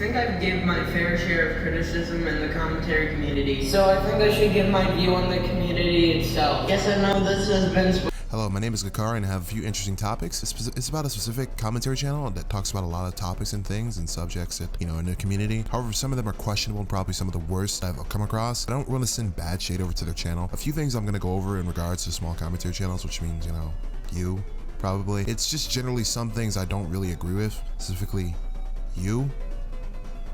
think I've given my fair share of criticism in the commentary community, so I think I should give my view on the community itself. Yes, I know this has been... Hello, my name is Gakar and I have a few interesting topics. It's about a specific commentary channel that talks about a lot of topics and things and subjects that, in the community. However, some of them are questionable and probably some of the worst I've come across. I don't want to send bad shade over to their channel. A few things I'm going to go over in regards to small commentary channels, which means, you, probably. It's just generally some things I don't really agree with, specifically you.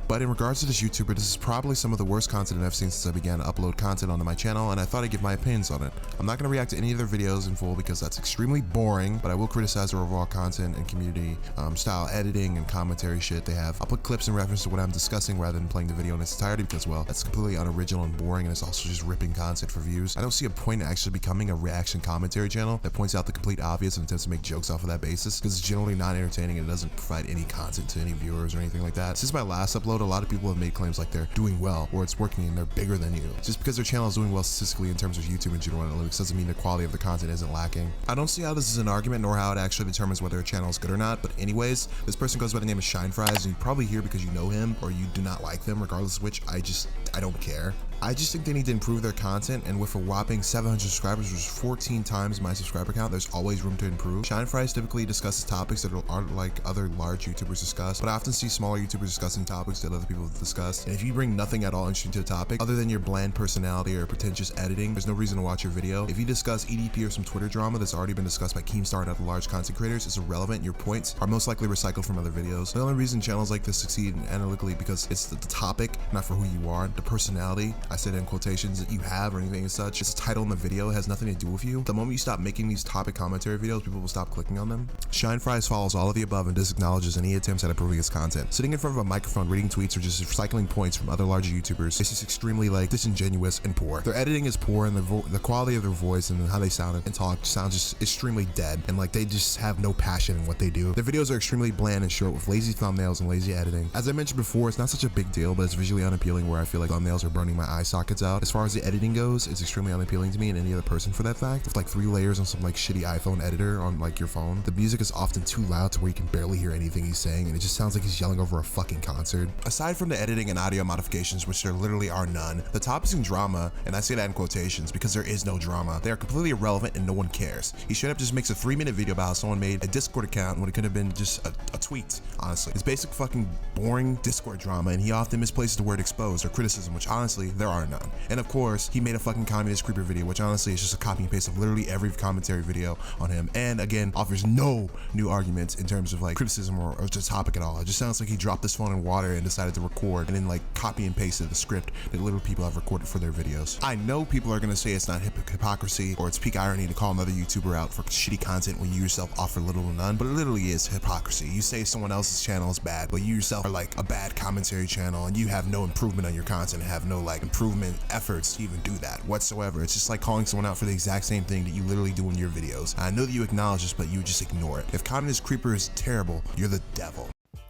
But in regards to this YouTuber, this is probably some of the worst content I've seen since I began to upload content onto my channel, and I thought I'd give my opinions on it. I'm not going to react to any of their videos in full because that's extremely boring, but I will criticize their overall content and community style editing and commentary shit they have. I'll put clips in reference to what I'm discussing rather than playing the video in its entirety because, well, that's completely unoriginal and boring, and it's also just ripping content for views. I don't see a point in actually becoming a reaction commentary channel that points out the complete obvious and attempts to make jokes off of that basis because it's generally not entertaining and it doesn't provide any content to any viewers or anything like that. Since my last upload, a lot of people have made claims like they're doing well or it's working and they're bigger than you. Just because their channel is doing well statistically in terms of YouTube and general analytics doesn't mean the quality of the content isn't lacking. I don't see how this is an argument nor how it actually determines whether a channel is good or not, but anyways, this person goes by the name of Shine Fries and you probably hear because you know him or you do not like them, regardless of which. I don't care. I just think they need to improve their content, and with a whopping 700 subscribers, which is 14 times my subscriber count, there's always room to improve. Shine Fries typically discusses topics that aren't like other large YouTubers discuss, but I often see smaller YouTubers discussing topics that other people have discussed. And if you bring nothing at all interesting to the topic, other than your bland personality or pretentious editing, there's no reason to watch your video. If you discuss EDP or some Twitter drama that's already been discussed by Keemstar and other large content creators, it's irrelevant. Your points are most likely recycled from other videos. The only reason channels like this succeed analytically because it's the topic, not for who you are. The personality, I said in quotations, that you have or anything as such. It's a title in the video, it has nothing to do with you. The moment you stop making these topic commentary videos, people will stop clicking on them. Shine Fries follows all of the above and disacknowledges any attempts at improving his content. Sitting in front of a microphone, reading tweets, or just recycling points from other larger YouTubers, it's just extremely disingenuous and poor. Their editing is poor and the quality of their voice and how they sound and talk sounds just extremely dead, and like they just have no passion in what they do. Their videos are extremely bland and short with lazy thumbnails and lazy editing. As I mentioned before, it's not such a big deal, but it's visually unappealing where I feel like thumbnails are burning my eye sockets out. As far as the editing goes, it's extremely unappealing to me and any other person for that fact. With like 3 layers on some like shitty iPhone editor on like your phone, the music is often too loud to where you can barely hear anything he's saying and it just sounds like he's yelling over a fucking concert. Aside from the editing and audio modifications, which there literally are none, the topics and drama, and I say that in quotations because there is no drama, they are completely irrelevant and no one cares. He straight up just makes a 3-minute video about how someone made a Discord account when it could have been just a tweet, honestly. It's basic fucking boring Discord drama, and he often misplaces the word exposed or criticism, which honestly, there are none. And of course, he made a fucking communist creeper video, which honestly is just a copy and paste of literally every commentary video on him, and again, offers no new arguments in terms of like criticism or just topic at all. It just sounds like he dropped his phone in water and decided to record and then like copy and pasted the script that literal people have recorded for their videos. I know people are gonna say it's not hypocrisy or it's peak irony to call another YouTuber out for shitty content when you yourself offer little or none, but it literally is hypocrisy. You say someone else's channel is bad, but you yourself are like a bad commentary channel and you have no improvement on your content and have no like improvement efforts to even do that whatsoever. It's just like calling someone out for the exact same thing that you literally do in your videos. I know that you acknowledge this, but you just ignore it. If communist creeper is terrible, you're the devil.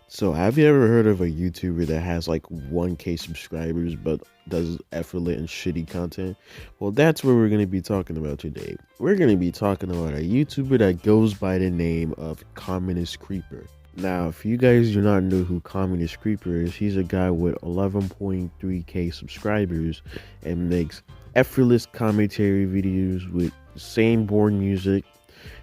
So have you ever heard of a YouTuber that has like 1K subscribers but does effortless and shitty content? Well, that's what we're going to be talking about today. We're going to be talking about a YouTuber that goes by the name of Communist Creeper. Now, if you guys do not know who Communist Creeper is, he's a guy with 11.3K subscribers and makes effortless commentary videos with same boring music,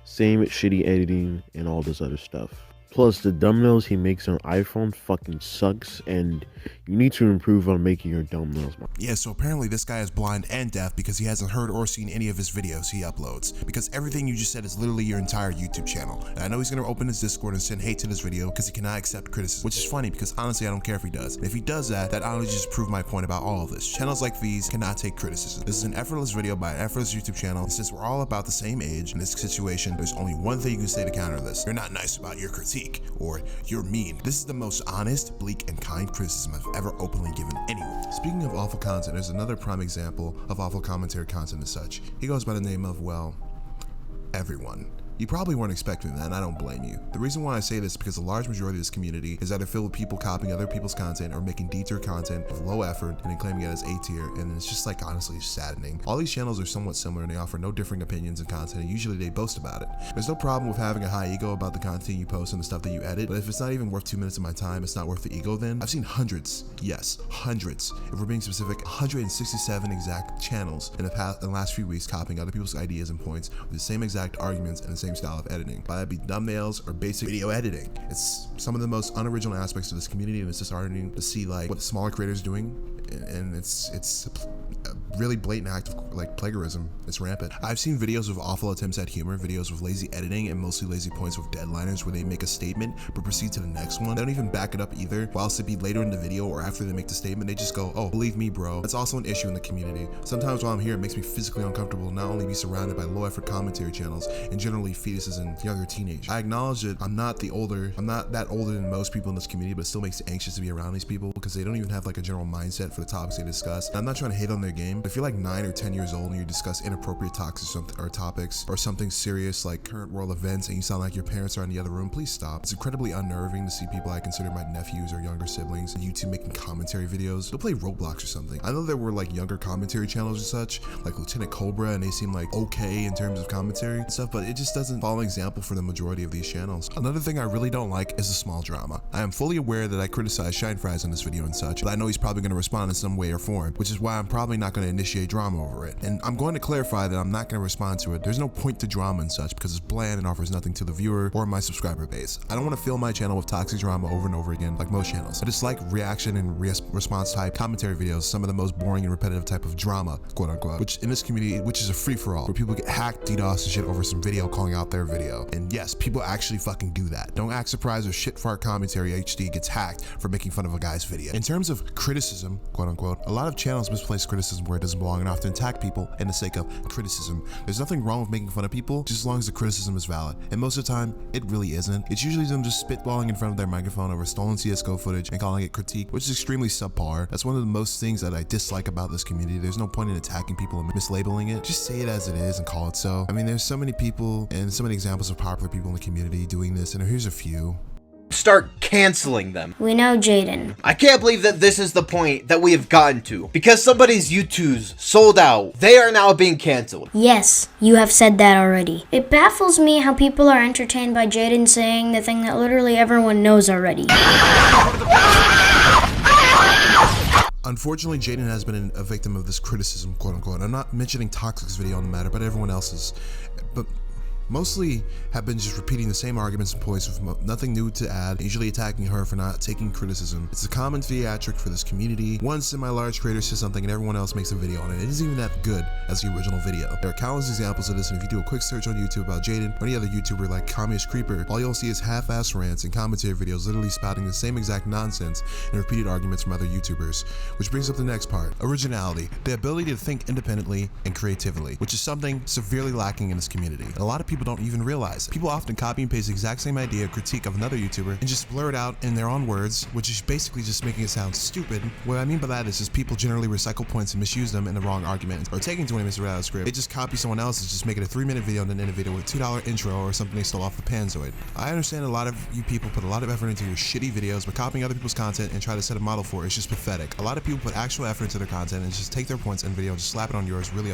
same shitty editing, and all this other stuff. Plus, the thumbnails he makes on iPhone fucking sucks, and you need to improve on making your thumbnails. Yeah, so apparently this guy is blind and deaf because he hasn't heard or seen any of his videos he uploads. Because everything you just said is literally your entire YouTube channel. And I know he's gonna open his Discord and send hate to this video because he cannot accept criticism, which is funny because honestly I don't care if he does. And if he does that, that honestly just proved my point about all of this. Channels like these cannot take criticism. This is an effortless video by an effortless YouTube channel, and since we're all about the same age in this situation, there's only one thing you can say to counter this. You're not nice about your critique, or you're mean. This is the most honest, bleak, and kind criticism I've ever openly given anyone. Speaking of awful content, there's another prime example of awful commentary content as such. He goes by the name of, well, everyone. You probably weren't expecting that, and I don't blame you. The reason why I say this is because the large majority of this community is either filled with people copying other people's content or making D-tier content with low effort and then claiming it as A-tier, and it's just like honestly saddening. All these channels are somewhat similar and they offer no differing opinions and content, and usually they boast about it. There's no problem with having a high ego about the content you post and the stuff that you edit, but if it's not even worth 2 minutes of my time, it's not worth the ego then. I've seen hundreds, yes, hundreds, if we're being specific, 167 exact channels in the last few weeks copying other people's ideas and points with the same exact arguments and the same style of editing. Whether that be thumbnails or basic video editing. It's some of the most unoriginal aspects of this community, and it's disheartening to see like what the smaller creators doing, and it's a really blatant act of like plagiarism. It's rampant. I've seen videos of awful attempts at humor, videos with lazy editing and mostly lazy points with deadliners where they make a statement but proceed to the next one. They don't even back it up either, whilst it be later in the video or after they make the statement, they just go, oh, believe me bro. That's also an issue in the community. Sometimes while I'm here, it makes me physically uncomfortable to not only be surrounded by low effort commentary channels and generally fetuses and younger teenagers. I acknowledge that I'm not that older than most people in this community, but it still makes it anxious to be around these people because they don't even have like a general mindset for the topics they discuss. And I'm not trying to hate on their game. If you're like 9 or 10 years old and you discuss inappropriate topics or something serious like current world events and you sound like your parents are in the other room, please stop. It's incredibly unnerving to see people I consider my nephews or younger siblings on YouTube making commentary videos. They'll play Roblox or something. I know there were like younger commentary channels or such, like Lieutenant Cobra, and they seem like okay in terms of commentary and stuff, but it just doesn't follow an example for the majority of these channels. Another thing I really don't like is the small drama. I am fully aware that I criticize Shine Fries in this video and such, but I know he's probably going to respond in some way or form, which is why I'm probably not going to initiate drama over it. And I'm going to clarify that I'm not going to respond to it. There's no point to drama and such because it's bland and offers nothing to the viewer or my subscriber base. I don't want to fill my channel with toxic drama over and over again like most channels. I dislike reaction and response type commentary videos, some of the most boring and repetitive type of drama, quote unquote, which in this community, which is a free-for-all, where people get hacked, DDoS and shit over some video calling out their video. And yes, people actually fucking do that. Don't act surprised if shit fart commentary HD gets hacked for making fun of a guy's video. In terms of criticism, quote unquote, a lot of channels misplace criticism where it doesn't belong and often attack people in the sake of criticism. There's nothing wrong with making fun of people just as long as the criticism is valid. And most of the time, it really isn't. It's usually them just spitballing in front of their microphone over stolen CSGO footage and calling it critique, which is extremely subpar. That's one of the most things that I dislike about this community. There's no point in attacking people and mislabeling it. Just say it as it is and call it so. I mean, there's so many people and so many examples of popular people in the community doing this, and here's a few. Start canceling them. We know Jaden. I can't believe that this is the point that we have gotten to. Because somebody's YouTubes sold out, they are now being canceled. Yes, you have said that already. It baffles me how people are entertained by Jaden saying the thing that literally everyone knows already. Unfortunately, Jaden has been a victim of this criticism, quote unquote. I'm not mentioning Toxic's video on the matter, but everyone else's. But mostly have been just repeating the same arguments and points with nothing new to add, usually attacking her for not taking criticism. It's a common theatric for this community. One semi-large creator says something and everyone else makes a video on it. It isn't even that good as the original video. There are countless examples of this, and if you do a quick search on YouTube about Jaden or any other YouTuber like Communist Creeper, all you'll see is half-ass rants and commentary videos literally spouting the same exact nonsense and repeated arguments from other YouTubers. Which brings up the next part, originality, the ability to think independently and creatively, which is something severely lacking in this community. And a lot of people don't even realize. People often copy and paste the exact same idea or critique of another YouTuber and just blur it out in their own words, which is basically just making it sound stupid. What I mean by that is just people generally recycle points and misuse them in the wrong argument, or taking 20 minutes to write out a script. They just copy someone else's, just make it a 3-minute video and then end a video with a $2 intro or something they stole off the Panzoid. I understand a lot of you people put a lot of effort into your shitty videos, but copying other people's content and try to set a model for it is just pathetic. A lot of people put actual effort into their content and just take their points in video and just slap it on yours, really.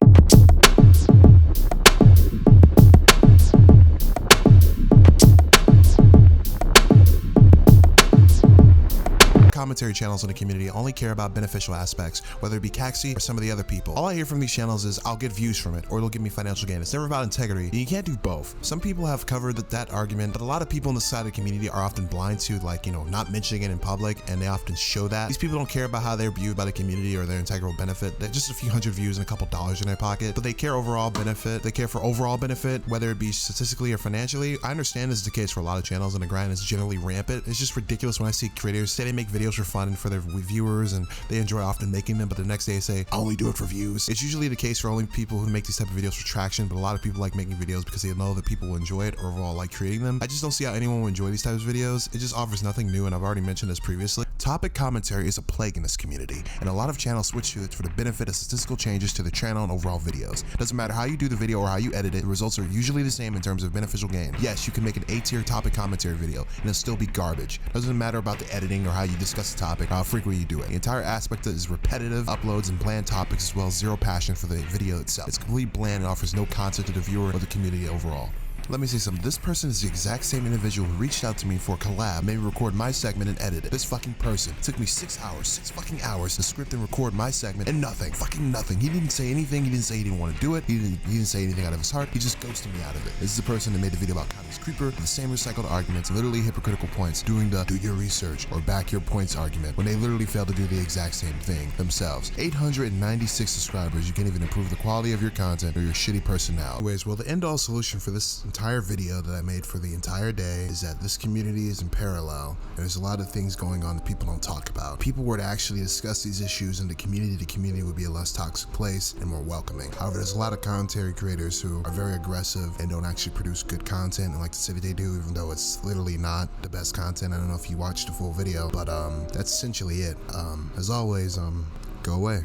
Commentary channels in the community only care about beneficial aspects, whether it be Caxi or some of the other people. All I hear from these channels is I'll get views from it or it'll give me financial gain. It's never about integrity, and you can't do both. Some people have covered that argument, but a lot of people in the side of the community are often blind to, like, you know, not mentioning it in public, and they often show that. These people don't care about how they're viewed by the community or their integral benefit. They're just a few hundred views and a couple dollars in their pocket, but they care overall benefit. They care for overall benefit, whether it be statistically or financially. I understand this is the case for a lot of channels and the grind is generally rampant. It's just ridiculous when I see creators say they make videos videos for fun and for their viewers, and they enjoy often making them, but the next day they say, I only do it for views. It's usually the case for only people who make these type of videos for traction, but a lot of people like making videos because they know that people will enjoy it or overall like creating them. I just don't see how anyone will enjoy these types of videos. It just offers nothing new, and I've already mentioned this previously. Topic commentary is a plague in this community, and a lot of channels switch to it for the benefit of statistical changes to the channel and overall videos. Doesn't matter how you do the video or how you edit it, the results are usually the same in terms of beneficial gain. Yes, you can make an A-tier topic commentary video, and it'll still be garbage. Doesn't matter about the editing or how you discuss the topic, how frequently you do it. The entire aspect is repetitive uploads and bland topics, as well as zero passion for the video itself. It's completely bland and offers no content to the viewer or the community overall. Let me say something. This person is the exact same individual who reached out to me for a collab, made me record my segment and edit it. This fucking person took me 6 fucking hours to script and record my segment, and fucking nothing. He didn't say anything. He didn't say he didn't want to do it. He didn't say anything out of his heart. He just ghosted me out of it. This is the person that made the video about Kanye's Creeper with the same recycled arguments, literally hypocritical points, doing the do your research or back your points argument when they literally failed to do the exact same thing themselves. 896 subscribers. You can't even improve the quality of your content or your shitty personality. Anyways, well, the end-all solution for this entire video that I made for the entire day is that this community is in parallel. There's a lot of things going on that people don't talk about. If people were to actually discuss these issues, and the community would be a less toxic place and more welcoming. However, there's a lot of commentary creators who are very aggressive and don't actually produce good content and like to say that they do, even though it's literally not the best content. I don't know if you watched the full video, but that's essentially it. As always, go away.